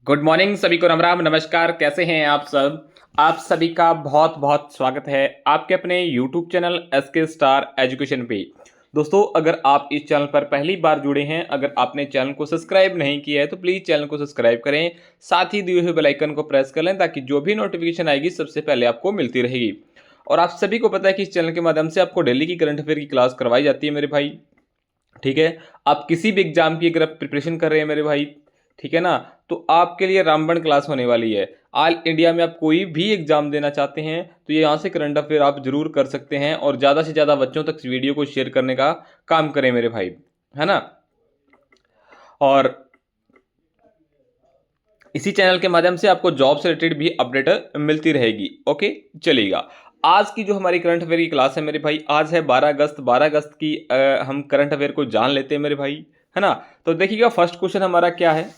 Good morning सभी को, राम राम, नमस्कार। कैसे हैं आप सब? आप सभी का बहुत बहुत स्वागत है आपके अपने YouTube channel SK star education पे। दोस्तों, अगर आप इस चैनल पर पहली बार जुड़े हैं, अगर आपने चैनल को सब्सक्राइब नहीं किया है तो प्लीज़ चैनल को सब्सक्राइब करें, साथ ही दिए हुए बेल आइकन को प्रेस कर लें ताकि जो भी नोटिफिकेशन आएगी सबसे पहले आपको मिलती रहेगी। और आप सभी को पता है कि इस चैनल के माध्यम से आपको डेली की करंट अफेयर की क्लास करवाई जाती है मेरे भाई। ठीक है, आप किसी भी एग्जाम की अगर आप प्रिपरेशन कर रहे हैं मेरे भाई, ठीक है ना, तो आपके लिए रामबन क्लास होने वाली है। ऑल इंडिया में आप कोई भी एग्जाम देना चाहते हैं तो ये यहाँ से करंट अफेयर आप जरूर कर सकते हैं, और ज़्यादा से ज़्यादा बच्चों तक इस वीडियो को शेयर करने का काम करें मेरे भाई, है ना। और इसी चैनल के माध्यम से आपको जॉब से रिलेटेड भी अपडेट मिलती रहेगी। ओके, चलिएगा। आज की जो हमारी करंट अफेयर की क्लास है मेरे भाई, आज है 12 अगस्त। 12 अगस्त की हम करंट अफेयर को जान लेते हैं मेरे भाई, है ना। तो देखिएगा, फर्स्ट क्वेश्चन हमारा क्या है।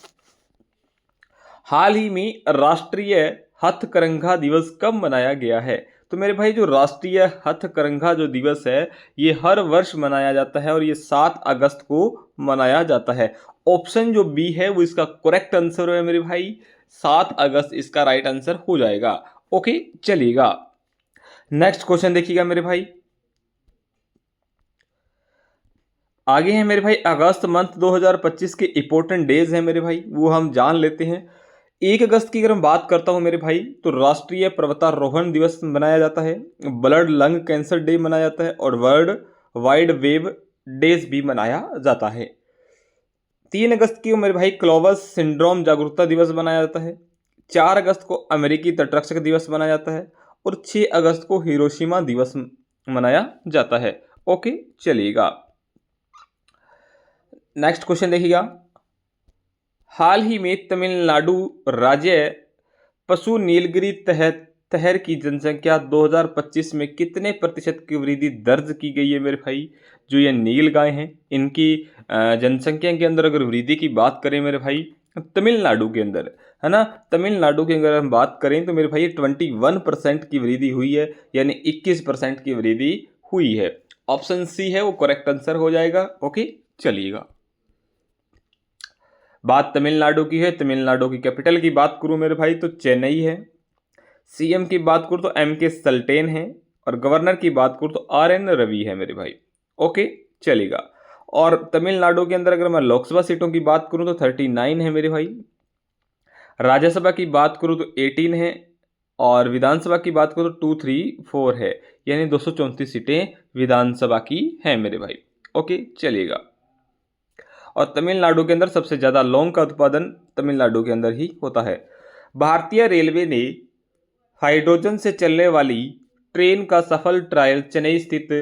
हाल ही में राष्ट्रीय हथकरघा दिवस कब मनाया गया है? तो मेरे भाई, जो राष्ट्रीय हथकरघा जो दिवस है ये हर वर्ष मनाया जाता है और ये 7 अगस्त को मनाया जाता है। ऑप्शन जो बी है वो इसका करेक्ट आंसर है मेरे भाई। 7 अगस्त इसका राइट आंसर हो जाएगा। ओके, चलिएगा। नेक्स्ट क्वेश्चन देखिएगा मेरे भाई। आगे है मेरे भाई, अगस्त मंथ 2025 के इंपॉर्टेंट डेज हैं मेरे भाई, वो हम जान लेते हैं। 1 अगस्त की अगर मैं बात करता हूं मेरे भाई, तो राष्ट्रीय पर्वतारोहण दिवस मनाया जाता है, ब्लड लंग कैंसर डे मनाया जाता है, और वर्ल्ड वाइड वेब डेज भी मनाया जाता है। 3 अगस्त की मेरे भाई क्लोवस सिंड्रोम जागरूकता दिवस मनाया जाता है। 4 अगस्त को अमेरिकी तटरक्षक दिवस मनाया जाता है, और 6 अगस्त को हिरोशिमा दिवस मनाया जाता है। ओके, चलिएगा। नेक्स्ट क्वेश्चन देखिएगा। हाल ही में तमिलनाडु राज्य पशु नीलगिरी तहर की जनसंख्या 2025 में कितने प्रतिशत की वृद्धि दर्ज की गई है मेरे भाई? जो ये नील गाय हैं इनकी जनसंख्या के अंदर अगर वृद्धि की बात करें मेरे भाई, तमिलनाडु के अंदर, है ना, तमिलनाडु की अगर हम बात करें तो मेरे भाई 21% की वृद्धि हुई है, यानी 21% की वृद्धि हुई है। ऑप्शन सी है वो करेक्ट आंसर हो जाएगा। ओके, चलिएगा। बात तमिलनाडु की है। तमिलनाडु की कैपिटल की बात करूं मेरे भाई तो चेन्नई है। सीएम की बात करूं तो M.K. सल्टेन है, और गवर्नर की बात करूं तो R.N. रवि है मेरे भाई। ओके, चलेगा। और तमिलनाडु के अंदर अगर मैं लोकसभा सीटों की बात करूं तो 39 है मेरे भाई। राज्यसभा की बात करूं तो 18 है, और विधानसभा की बात करूं तो 234 है, यानी 234 सीटें विधानसभा की हैं मेरे भाई। ओके, चलिएगा। और तमिलनाडु के अंदर सबसे ज़्यादा लौंग का उत्पादन तमिलनाडु के अंदर ही होता है। भारतीय रेलवे ने हाइड्रोजन से चलने वाली ट्रेन का सफल ट्रायल चेन्नई स्थित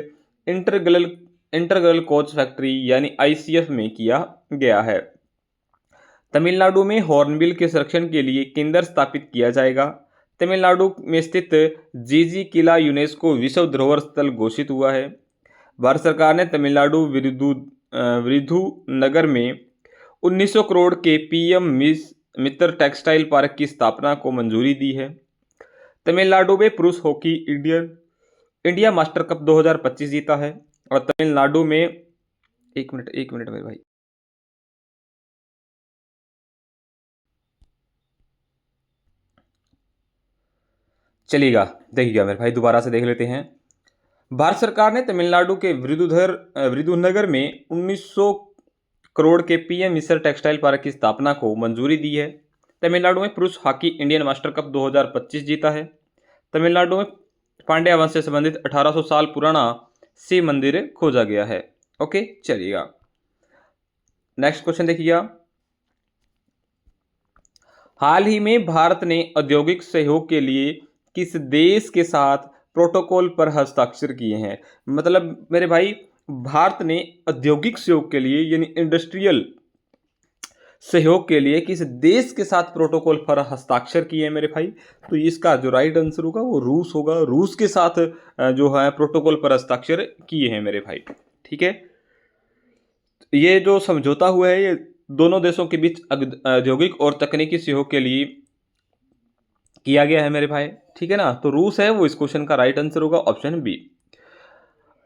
इंटरग्रल इंटरग्रल कोच फैक्ट्री यानी ICF में किया गया है। तमिलनाडु में हॉर्नबिल के संरक्षण के लिए केंद्र स्थापित किया जाएगा। तमिलनाडु में स्थित जीजी किला यूनेस्को विश्व धरोहर स्थल घोषित हुआ है। भारत सरकार ने तमिलनाडु विरुधुनगर में 1900 करोड़ के PM मित्र टेक्सटाइल पार्क की स्थापना को मंजूरी दी है। तमिलनाडु में पुरुष हॉकी इंडिया मास्टर कप 2025 जीता है। और तमिलनाडु में एक मिनट मेरे भाई, चलिएगा, देखिएगा मेरे भाई, दोबारा से देख लेते हैं। भारत सरकार ने तमिलनाडु के विरुधुनगर में 1900 करोड़ के PM मिश्र टेक्सटाइल पार्क की स्थापना को मंजूरी दी है। तमिलनाडु में पुरुष हॉकी इंडियन मास्टर कप 2025 जीता है। तमिलनाडु में पांड्या वंश से संबंधित 1800 साल पुराना शिव मंदिर खोजा गया है। ओके, चलिएगा। नेक्स्ट क्वेश्चन देखिएगा। हाल ही में भारत ने औद्योगिक सहयोग के लिए किस देश के साथ प्रोटोकॉल पर हस्ताक्षर किए हैं? मतलब मेरे भाई, भारत ने औद्योगिक सहयोग के लिए यानी इंडस्ट्रियल सहयोग के लिए किस देश के साथ प्रोटोकॉल पर हस्ताक्षर किए हैं मेरे भाई? तो इसका जो राइट आंसर होगा वो रूस होगा। रूस के साथ जो है प्रोटोकॉल पर हस्ताक्षर किए हैं मेरे भाई। ठीक है, ये जो समझौता हुआ है ये दोनों देशों के बीच औद्योगिक और तकनीकी सहयोग के लिए किया गया है मेरे भाई। ठीक है ना, तो रूस है वो इस क्वेश्चन का राइट आंसर होगा, ऑप्शन बी।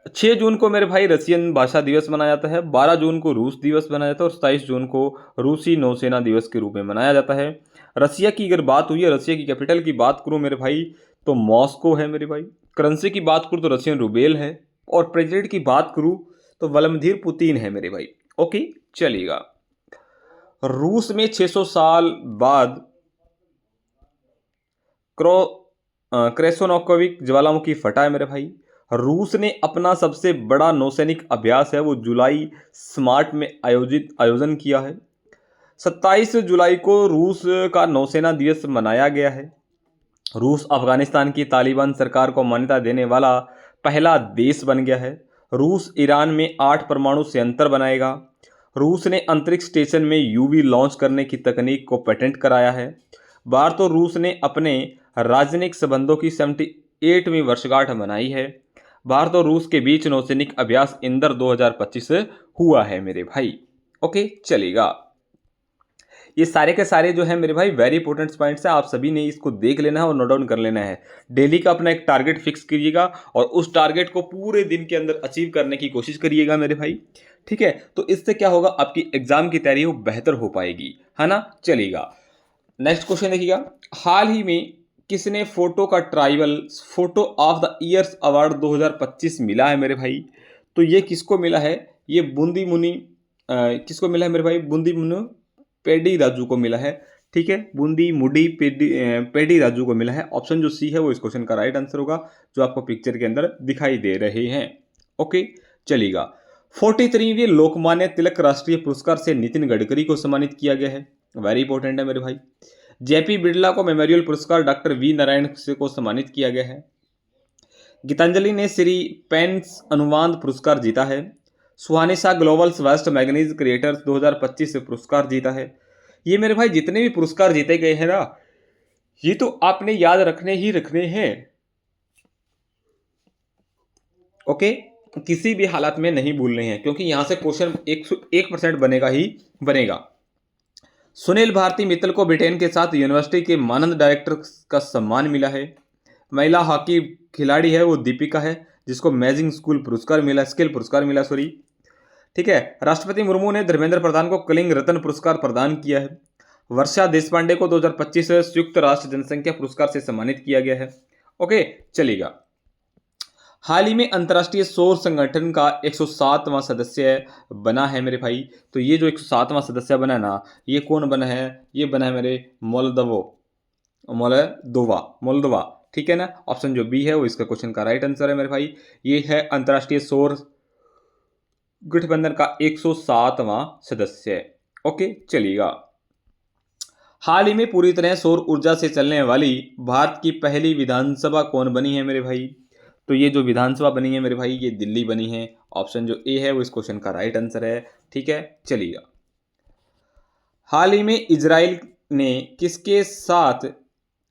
6 जून को मेरे भाई रशियन भाषा दिवस मनाया जाता है, 12 जून को रूस दिवस मनाया जाता है और 27 जून को रूसी नौसेना दिवस के रूप में मनाया जाता है। रसिया की अगर बात हुई है, रसिया की कैपिटल की बात करूँ मेरे भाई तो मॉस्को है मेरे भाई। करेंसी की बात करूँ तो रशियन रूबेल है और प्रेसिडेंट की बात करूँ तो व्लादिमीर पुतिन है मेरे भाई। ओके, चलिएगा। रूस में 600 साल बाद क्रो क्रेसोनोकोविक ज्वालामुखी फटा है मेरे भाई। रूस ने अपना सबसे बड़ा नौसैनिक अभ्यास है वो जुलाई स्मार्ट में आयोजन किया है। 27 जुलाई को रूस का नौसेना दिवस मनाया गया है। रूस अफगानिस्तान की तालिबान सरकार को मान्यता देने वाला पहला देश बन गया है। रूस ईरान में 8 परमाणु संयंत्र बनाएगा। रूस ने अंतरिक्ष स्टेशन में यूवी लॉन्च करने की तकनीक को पेटेंट कराया है। भारत और रूस ने अपने राजनयिक संबंधों की 78वीं वर्षगांठ मनाई है। भारत और रूस के बीच नौसैनिक अभ्यास इंदर 2025 हुआ है मेरे भाई। ओके, चलेगा। ये सारे के सारे जो है मेरे भाई वेरी इंपॉर्टेंट पॉइंट्स हैं, आप सभी ने इसको देख लेना है और नोट डाउन कर लेना है। डेली का अपना एक टारगेट फिक्स कीजिएगा और उस टारगेट को पूरे दिन के अंदर अचीव करने की कोशिश करिएगा मेरे भाई, ठीक है। तो इससे क्या होगा, आपकी एग्जाम की तैयारी वो बेहतर हो पाएगी, है ना। चलिएगा, नेक्स्ट क्वेश्चन देखिएगा। हाल ही में किसने फोटो का tribal photo of the years award 2025 मिला है मेरे भाई। तो ये किसको मिला है, ये बूंदी मुनि किसको मिला है मेरे भाई, बूंदी मुनि पेडी राजू को मिला है, ठीक है। बूंदी मुडी पेडी राजू को मिला है। ऑप्शन जो सी है वो इस क्वेश्चन का राइट आंसर होगा, जो आपको पिक्चर के अंदर दिखाई दे रहे हैं। ओके, चलिएगा। 43वीं लोकमान्य तिलक राष्ट्रीय पुरस्कार से नितिन गडकरी को सम्मानित किया गया है, वेरी इंपॉर्टेंट है मेरे भाई। जेपी बिरला को मेमोरियल पुरस्कार डॉक्टर वी नारायण से को सम्मानित किया गया है। गीतांजलि ने श्री पेंस अनुवाद पुरस्कार जीता है। सुहानी शाह ग्लोबल वेस्ट मैगनीज क्रिएटर्स 2025 से पुरस्कार जीता है। ये मेरे भाई जितने भी पुरस्कार जीते गए हैं ना, ये तो आपने याद रखने हैं। ओके, किसी भी हालत में नहीं भूलने हैं, क्योंकि यहां से क्वेश्चन 101% बनेगा ही बनेगा। सुनील भारती मित्तल को ब्रिटेन के साथ यूनिवर्सिटी के मानद डायरेक्टर का सम्मान मिला है। महिला हॉकी खिलाड़ी है वो दीपिका है, जिसको अमेजिंग स्किल पुरस्कार मिला सॉरी, ठीक है। राष्ट्रपति मुर्मू ने धर्मेंद्र प्रधान को कलिंग रत्न पुरस्कार प्रदान किया है। वर्षा देशपांडे को 2025 संयुक्त राष्ट्र जनसंख्या पुरस्कार से सम्मानित किया गया है। ओके, चलिएगा। हाल ही में अंतर्राष्ट्रीय सौर संगठन का 107वां सदस्य बना है मेरे भाई। तो ये जो 107वां सदस्य बना है ना, ये कौन बना है, ये बना है मेरे मोल्दोवा, ठीक है ना। ऑप्शन जो बी है वो इसका क्वेश्चन का राइट आंसर है मेरे भाई। ये है अंतर्राष्ट्रीय सौर गठबंधन का 107वां सदस्य। ओके, चलिएगा। हाल ही में पूरी तरह सौर ऊर्जा से चलने वाली भारत की पहली विधानसभा कौन बनी है मेरे भाई। तो ये जो विधानसभा बनी है मेरे भाई, ये दिल्ली बनी है। ऑप्शन जो ए है वो इस क्वेश्चन का राइट आंसर है, ठीक है। चलिएगा। हाल ही में इजराइल ने किसके साथ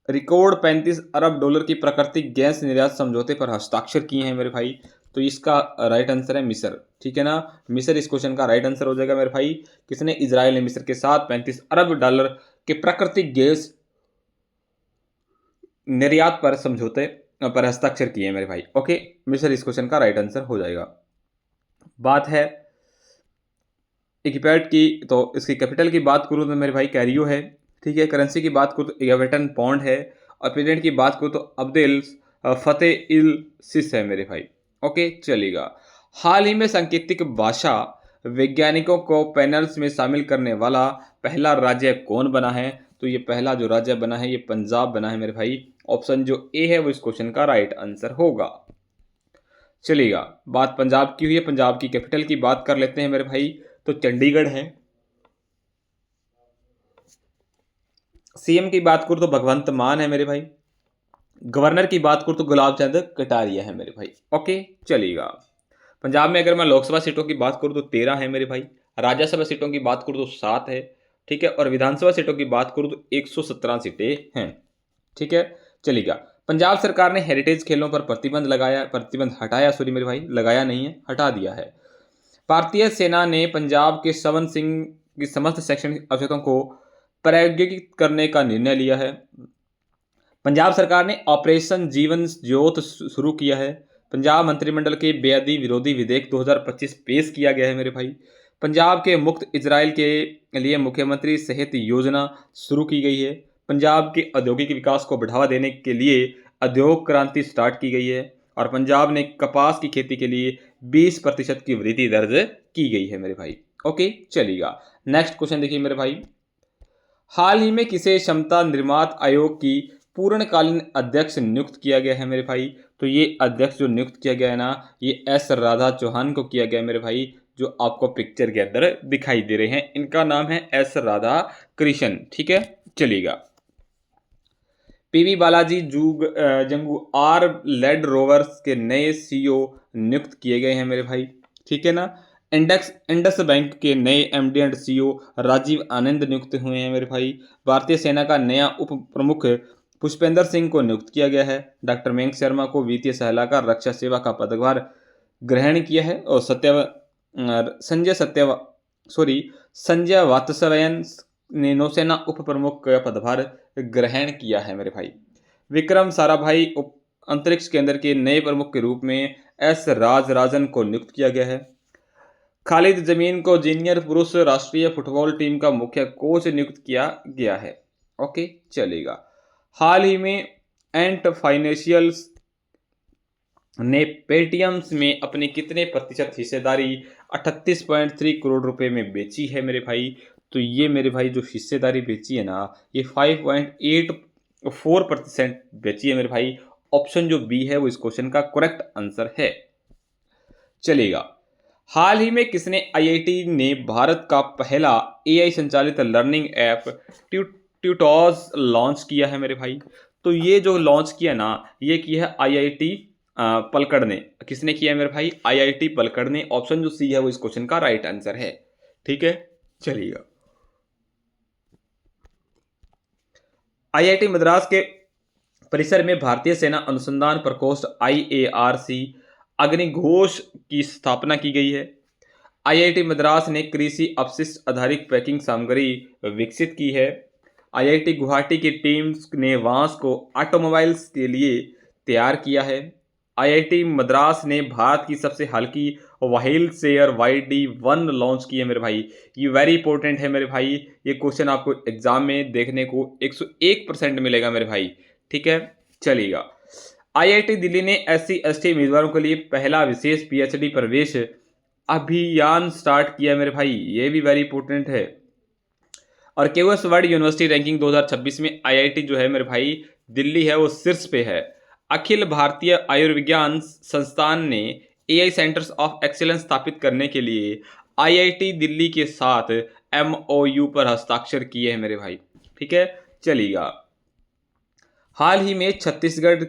रिकॉर्ड 35 अरब डॉलर की प्राकृतिक गैस निर्यात समझौते पर हस्ताक्षर किए हैं मेरे भाई। तो इसका राइट आंसर है मिस्र, ठीक है ना। मिस्र इस क्वेश्चन का राइट आंसर हो जाएगा मेरे भाई। किसने, इजराइल ने मिस्र के साथ 35 अरब डॉलर के प्राकृतिक गैस निर्यात पर समझौते पर हस्ताक्षर किए मेरे भाई। ओके, मिस्र इस क्वेश्चन का राइट आंसर हो जाएगा। बात है इक्विपेड की, तो इसकी कैपिटल की बात करूँ तो मेरे भाई कैरियो है, ठीक है। करेंसी की बात करूँ तो एवेटन पौंड है और प्रेसिडेंट की बात करूँ तो अब्देल फतेह इल सिस है मेरे भाई। ओके, चलेगा। हाल ही में सांकेतिक भाषा वैज्ञानिकों को पैनल्स में शामिल करने वाला पहला राज्य कौन बना है। तो ये पहला जो राज्य बना है ये पंजाब बना है मेरे भाई। ऑप्शन जो ए है वो इस क्वेश्चन का राइट आंसर होगा। चलिएगा, बात पंजाब की हुई है, पंजाब की कैपिटल की बात कर लेते हैं मेरे भाई। तो चंडीगढ़ है। सीएम की बात करूं तो भगवंत मान है मेरे भाई। गवर्नर की बात करूं तो गुलाब चंद कटारिया है मेरे भाई। ओके, चलिएगा। पंजाब में अगर मैं लोकसभा सीटों की बात करूं तो 13 है मेरे भाई। राज्यसभा सीटों की बात करूं तो 7 है, ठीक है। और विधानसभा सीटों की बात करूं तो 117 सीटें हैं, ठीक है। चलिएगा। पंजाब सरकार ने हेरिटेज खेलों पर प्रतिबंध हटाया, सॉरी मेरे भाई, लगाया नहीं है, हटा दिया है। भारतीय सेना ने पंजाब के सवन सिंह की समस्त शैक्षणिक आवश्यकताओं को प्रायोगिक करने का निर्णय लिया है। पंजाब सरकार ने ऑपरेशन जीवन ज्योत शुरू किया है। पंजाब मंत्रिमंडल के बेअदबी विरोधी विधेयक 2025 पेश किया गया है मेरे भाई। पंजाब के मुक्त इजराइल के लिए मुख्यमंत्री सेहत योजना शुरू की गई है। पंजाब के औद्योगिक विकास को बढ़ावा देने के लिए उद्योग क्रांति स्टार्ट की गई है। और पंजाब ने कपास की खेती के लिए 20% की वृद्धि दर्ज की गई है मेरे भाई। ओके, चलिएगा नेक्स्ट क्वेश्चन देखिए मेरे भाई। हाल ही में किसे क्षमता निर्माण आयोग की पूर्णकालीन अध्यक्ष नियुक्त किया गया है मेरे भाई? तो ये अध्यक्ष जो नियुक्त किया गया है ना, ये एस राधा चौहान को किया गया है मेरे भाई, जो आपको पिक्चर के अंदर दिखाई दे रहे हैं। इनका नाम है एस राधा कृष्ण। ठीक है, चलिएगा। PV Balaji Jaguar Land Rover's के नए सीईओ नियुक्त किए गए हैं मेरे भाई। ठीक है ना। इंडस बैंक के नए एमडी एंड सीईओ राजीव आनंद नियुक्त हुए हैं मेरे भाई। भारतीय सेना का नया उप प्रमुख पुष्पेंद्र सिंह को नियुक्त किया गया है। डॉक्टर मयंक शर्मा को वित्तीय सलाहकार रक्षा सेवा का पदभार ग्रहण किया है। और संजय वात्स्यायन ने नौसेना उप प्रमुख का पदभार ग्रहण किया है मेरे भाई। विक्रम साराभाई अंतरिक्ष केंद्र के नए प्रमुख के रूप में एस राजराजन को नियुक्त किया गया है। खालिद जमीन को जूनियर पुरुष राष्ट्रीय फुटबॉल टीम का मुख्य कोच नियुक्त किया गया है। ओके, चलेगा। हाल ही में एंट फाइनेंशियल्स ने पेटीएम में अपने कितने प्रतिशत हिस्सेदारी 38.3 करोड़ रुपए में बेची है मेरे भाई? तो ये मेरे भाई जो हिस्सेदारी बेची है ना, ये 5.84% बेची है मेरे भाई। ऑप्शन जो बी है वो इस क्वेश्चन का करेक्ट आंसर है। चलेगा। हाल ही में किसने आईआईटी ने भारत का पहला एआई संचालित लर्निंग ऐप ट्यूटॉस लॉन्च किया है मेरे भाई? तो ये जो लॉन्च किया ना, ये किया है आईआईटी पलक्कड़ ने। किसने किया है मेरे भाई? आईआईटी पलक्कड़ ने। ऑप्शन जो सी है वो इस क्वेश्चन का राइट आंसर है। ठीक है, चलिएगा। आईआईटी मद्रास के परिसर में भारतीय सेना अनुसंधान प्रकोष्ठ IARC अग्निघोष की स्थापना की गई है। आईआईटी मद्रास ने कृषि अपशिष्ट आधारित पैकिंग सामग्री विकसित की है। आईआईटी गुवाहाटी की टीम ने बांस को ऑटोमोबाइल्स के लिए तैयार किया है। आईआईटी मद्रास ने भारत की सबसे हल्की व्हील चेयर YD1 लॉन्च की है मेरे भाई। ये वेरी इंपॉर्टेंट है मेरे भाई। ये क्वेश्चन आपको एग्जाम में देखने को 101% मिलेगा मेरे भाई। ठीक है, चलिएगा। आईआईटी दिल्ली ने SC/ST उम्मीदवारों के लिए पहला विशेष PhD प्रवेश अभियान स्टार्ट किया मेरे भाई। ये भी वेरी इंपॉर्टेंट है। और QS वर्ल्ड यूनिवर्सिटी रैंकिंग 2026 में आईआईटी जो है मेरे भाई दिल्ली है वो शीर्ष पे है। अखिल भारतीय आयुर्विज्ञान संस्थान ने एआई सेंटर्स ऑफ एक्सीलेंस स्थापित करने के लिए आईआईटी दिल्ली के साथ MOU पर हस्ताक्षर किए हैं मेरे भाई। ठीक है, चलिएगा। हाल ही में छत्तीसगढ़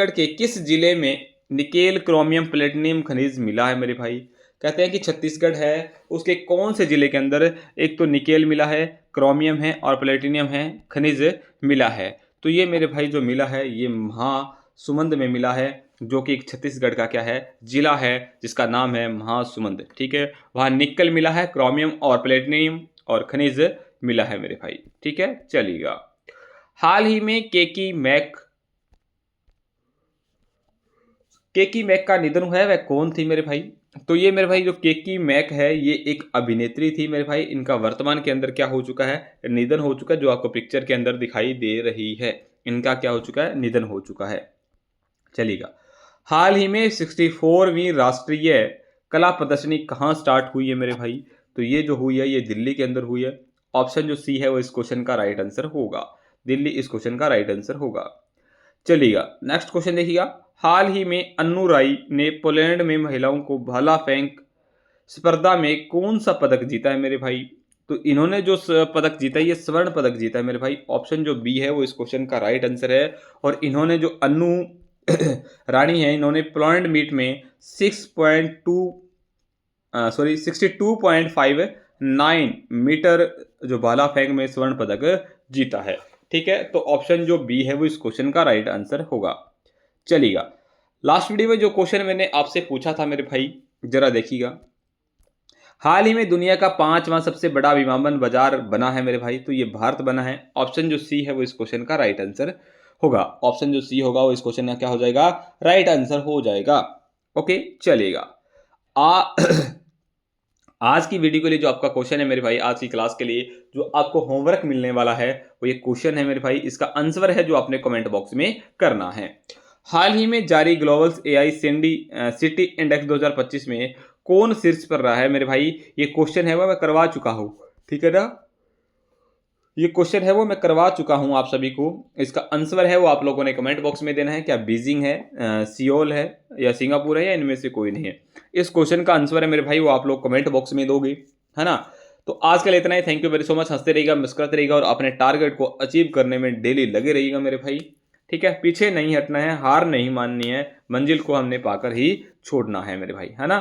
के किस जिले में निकेल क्रोमियम प्लेटिनियम खनिज मिला है मेरे भाई? कहते हैं कि छत्तीसगढ़ है, उसके कौन से जिले के अंदर एक तो निकेल मिला है, क्रोमियम है और प्लेटिनियम है, खनिज मिला है। तो ये मेरे भाई जो मिला है ये महासुमंद में मिला है, जो कि एक छत्तीसगढ़ का क्या है, जिला है, जिसका नाम है महासुमंद। ठीक है, वहाँ निकल मिला है, क्रोमियम और प्लेटिनियम और खनिज मिला है मेरे भाई। ठीक है, चलिएगा। हाल ही में केकी मैक का निधन हुआ है, वह कौन थी मेरे भाई? तो ये मेरे भाई जो केकी मैक है ये एक अभिनेत्री थी मेरे भाई। इनका वर्तमान के अंदर क्या हो चुका है, निधन हो चुका है, जो आपको पिक्चर के अंदर दिखाई दे रही है। इनका क्या हो चुका है, निधन हो चुका है। चलिएगा। हाल ही में 64वीं राष्ट्रीय कला प्रदर्शनी कहाँ स्टार्ट हुई है मेरे भाई? तो ये जो हुई है ये दिल्ली के अंदर हुई है। ऑप्शन जो सी है वो इस क्वेश्चन का राइट आंसर होगा। दिल्ली इस क्वेश्चन का राइट आंसर होगा। चलिएगा, नेक्स्ट क्वेश्चन देखिएगा। हाल ही में अन्नू राई ने पोलैंड में महिलाओं को भाला फेंक स्पर्धा में कौन सा पदक जीता है मेरे भाई? तो इन्होंने जो पदक जीता है ये स्वर्ण पदक जीता है मेरे भाई। ऑप्शन जो बी है वो इस क्वेश्चन का राइट आंसर है। और इन्होंने जो अन्नू रानी है, इन्होंने पोलैंड मीट में 62.59 मीटर जो भाला फेंक में स्वर्ण पदक जीता है। ठीक है, तो ऑप्शन जो बी है वो इस क्वेश्चन का राइट आंसर होगा। चलिएगा। लास्ट वीडियो में जो क्वेश्चन मैंने आपसे पूछा था मेरे भाई, जरा देखिएगा। हाल ही में दुनिया का 5वां सबसे बड़ा विमानन बाजार बना है मेरे भाई, तो ये भारत बना है। ऑप्शन जो सी है वो इस क्वेश्चन का राइट आंसर होगा। ऑप्शन जो सी होगा वो इस क्वेश्चन का क्या हो जाएगा, राइट आंसर हो जाएगा। ओके चलिएगा। आज की वीडियो के लिए जो आपका क्वेश्चन है मेरे भाई, आज की क्लास के लिए जो आपको होमवर्क मिलने वाला है वो ये क्वेश्चन है मेरे भाई, इसका आंसर है जो आपने कमेंट बॉक्स में करना है। हाल ही में जारी ग्लोबल एआई सिटी इंडेक्स 2025 में कौन शीर्ष पर रहा है मेरे भाई, ये क्वेश्चन है वो मैं करवा चुका हूं, ठीक है ना। ये क्वेश्चन है वो मैं करवा चुका हूं आप सभी को। इसका आंसर है वो आप लोगों ने कमेंट बॉक्स में देना है। क्या बीजिंग है, सियोल है या सिंगापुर है या इनमें से कोई नहीं है। इस क्वेश्चन का आंसर है मेरे भाई वो आप लोग कमेंट बॉक्स में दोगे, है ना। तो आज के लिए इतना ही। Thank you very so much. हंसते रहिएगा, मुस्कुराते रहिएगा और अपने टारगेट को अचीव करने में डेली लगे रहिएगा मेरे भाई, ठीक है। पीछे नहीं हटना है, हार नहीं माननी है, मंजिल को हमने पाकर ही छोड़ना है मेरे भाई, है ना।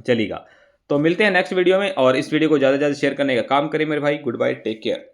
चलिएगा, तो मिलते हैं नेक्स्ट वीडियो में और इस वीडियो को ज़्यादा से ज़्यादा शेयर करने का काम करें मेरे भाई। Good bye, take care.